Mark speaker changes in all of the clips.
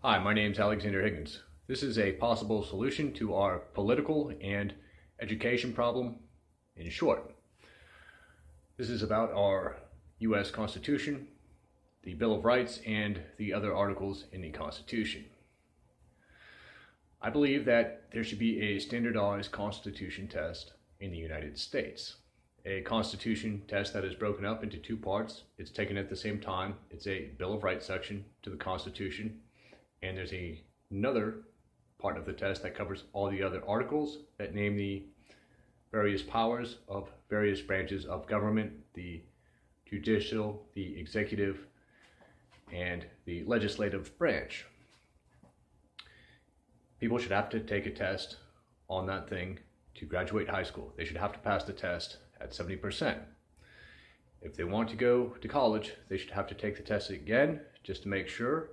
Speaker 1: Hi, my name is Alexander Higgins. This is a possible solution to our political and education problem. In short, this is about our U.S. Constitution, the Bill of Rights, and the other articles in the Constitution. I believe that there should be a standardized Constitution test in the United States. A Constitution test that is broken up into two parts. It's taken at the same time. It's a Bill of Rights section to the Constitution, and there's another part of the test that covers all the other articles that name the various powers of various branches of government, the judicial, the executive, and the legislative branch. People should have to take a test on that thing to graduate high school. They should have to pass the test at 70%. If they want to go to college, they should have to take the test again just to make sure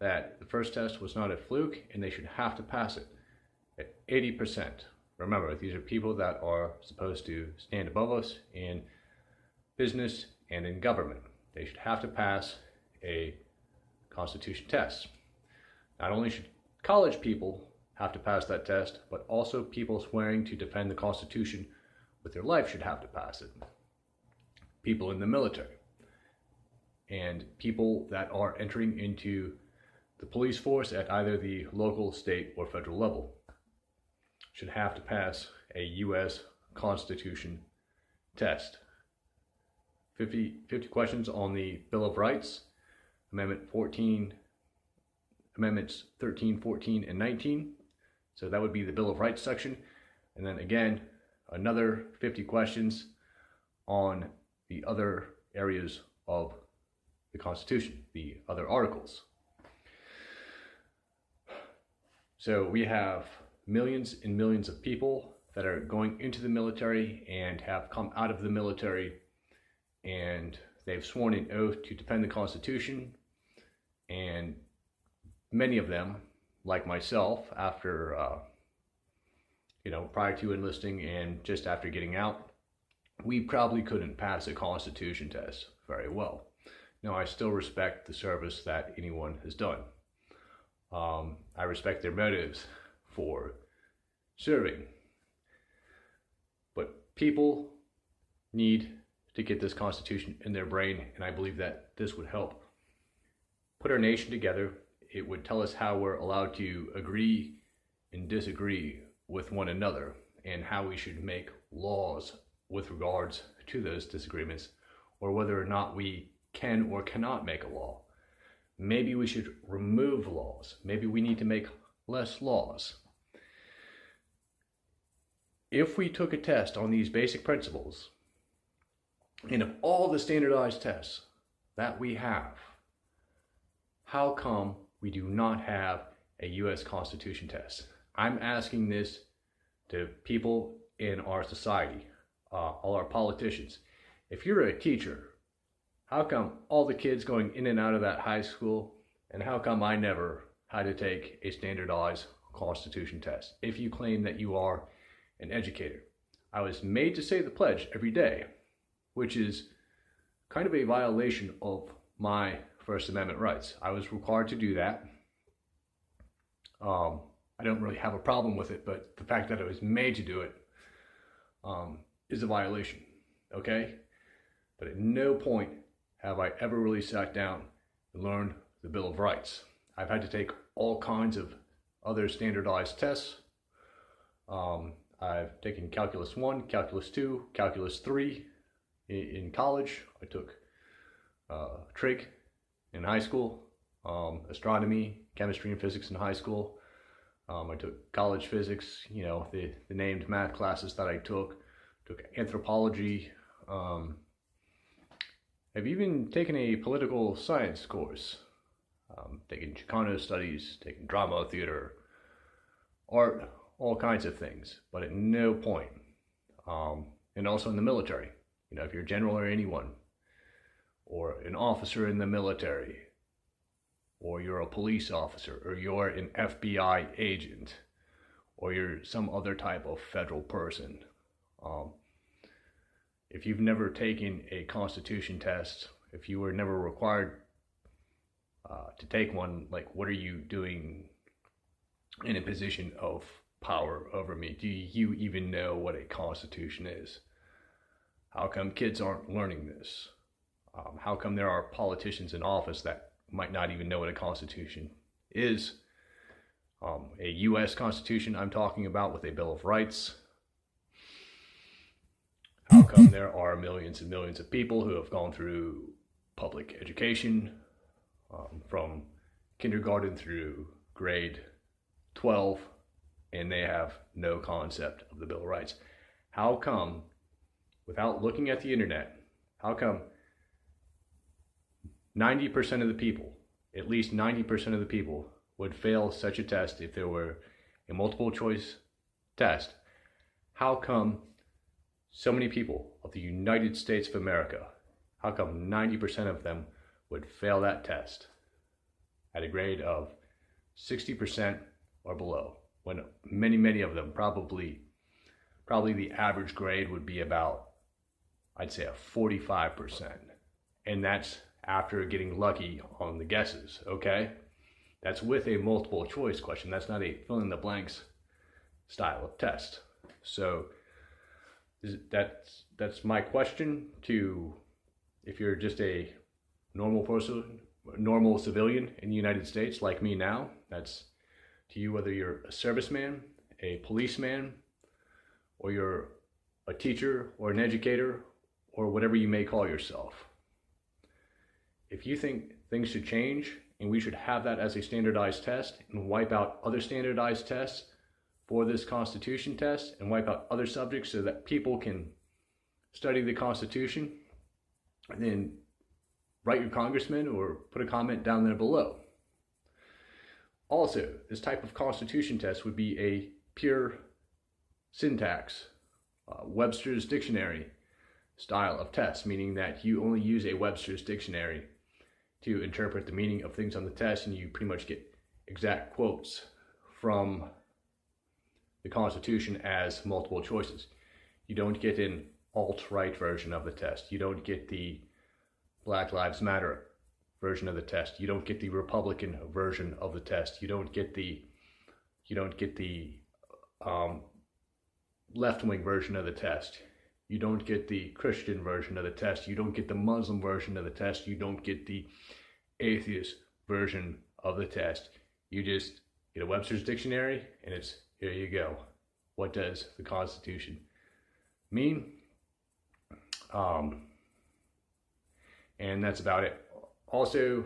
Speaker 1: that the first test was not a fluke, and they should have to pass it at 80%. Remember, these are people that are supposed to stand above us in business and in government. They should have to pass a Constitution test. Not only should college people have to pass that test, but also people swearing to defend the Constitution with their life should have to pass it. People in the military and people that are entering into the police force at either the local, state, or federal level should have to pass a U.S. Constitution test. 50 questions on the Bill of Rights, Amendments 13, 14, and 19. So that would be the Bill of Rights section. And then again, another 50 questions on the other areas of the Constitution, the other articles. So we have millions and millions of people that are going into the military and have come out of the military, and they've sworn an oath to defend the Constitution. And many of them, like myself, after prior to enlisting and just after getting out, we probably couldn't pass a Constitution test very well. Now, I still respect the service that anyone has done. I respect their motives for serving. But people need to get this Constitution in their brain, and I believe that this would help put our nation together. It would tell us how we're allowed to agree and disagree with one another, and how we should make laws with regards to those disagreements, or whether or not we can or cannot make a law. Maybe we should remove laws. Maybe we need to make less laws. If we took a test on these basic principles, and of all the standardized tests that we have, how come we do not have a U.S. Constitution test? I'm asking this to people in our society, all our politicians. If you're a teacher, how come all the kids going in and out of that high school, and how come I never had to take a standardized Constitution test? If you claim that you are an educator, I was made to say the pledge every day, which is kind of a violation of my First Amendment rights. I was required to do that. I don't really have a problem with it, but the fact that I was made to do it is a violation, okay? But at no point have I ever really sat down and learned the Bill of Rights. I've had to take all kinds of other standardized tests. I've taken Calculus 1, Calculus 2, Calculus 3 in college. I took trig in high school, astronomy, chemistry, and physics in high school. I took college physics, the named math classes that I took anthropology. I've even taken a political science course, taken Chicano studies, taken drama, theater, art, all kinds of things, but at no point, and also in the military, if you're a general or anyone, or an officer in the military, or you're a police officer, or you're an FBI agent, or you're some other type of federal person. If you've never taken a Constitution test, if you were never required to take one. Like, what are you doing in a position of power over me? Do you even know what a constitution is? How come kids aren't learning this? How come there are politicians in office that might not even know what a constitution is? A U.S. Constitution I'm talking about, with a Bill of Rights. How come there are millions and millions of people who have gone through public education from kindergarten through grade 12, and they have no concept of the Bill of Rights? How come, without looking at the internet, how come 90% of the people, at least 90% of the people, would fail such a test if there were a multiple choice test? How come so many people of the United States of America, how come 90% of them would fail that test at a grade of 60% or below, when many of them, probably the average grade would be about, I'd say, a 45%. And that's after getting lucky on the guesses, okay? That's with a multiple choice question. That's not a fill in the blanks style of test. So that's my question to, if you're just a normal person, normal civilian in the United States like me now, that's to you, whether you're a serviceman, a policeman, or you're a teacher or an educator, or whatever you may call yourself. If you think things should change and we should have that as a standardized test and wipe out other standardized tests for this Constitution test and wipe out other subjects so that people can study the Constitution, then write your congressman or put a comment down there below. Also, this type of Constitution test would be a pure syntax, Webster's dictionary style of test, meaning that you only use a Webster's dictionary to interpret the meaning of things on the test, and you pretty much get exact quotes from the Constitution as multiple choices. You don't get an alt-right version of the test. You don't get the Black Lives Matter version of the test. You don't get the Republican version of the test. You don't get the left-wing version of the test. You don't get the Christian version of the test. You don't get the Muslim version of the test. You don't get the atheist version of the test. You just get a Webster's dictionary, and it's, here you go. What does the Constitution mean? And that's about it. Also,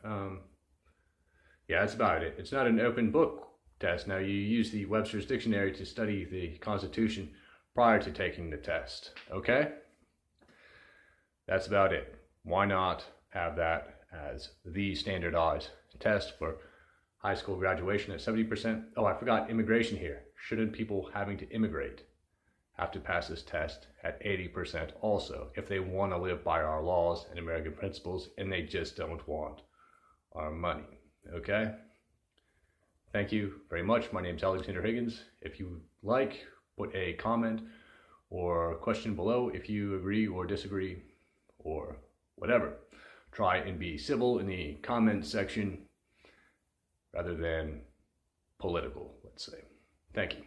Speaker 1: yeah, that's about it. It's not an open book test. Now, you use the Webster's dictionary to study the Constitution prior to taking the test, okay? That's about it. Why not have that as the standardized test for high school graduation at 70%? Oh, I forgot immigration here. Shouldn't people having to immigrate have to pass this test at 80% also, if they want to live by our laws and American principles and they just don't want our money, okay? Thank you very much. My name's Alexander Higgins. If you like, put a comment or question below if you agree or disagree or whatever. Try and be civil in the comment section rather than political, let's say. Thank you.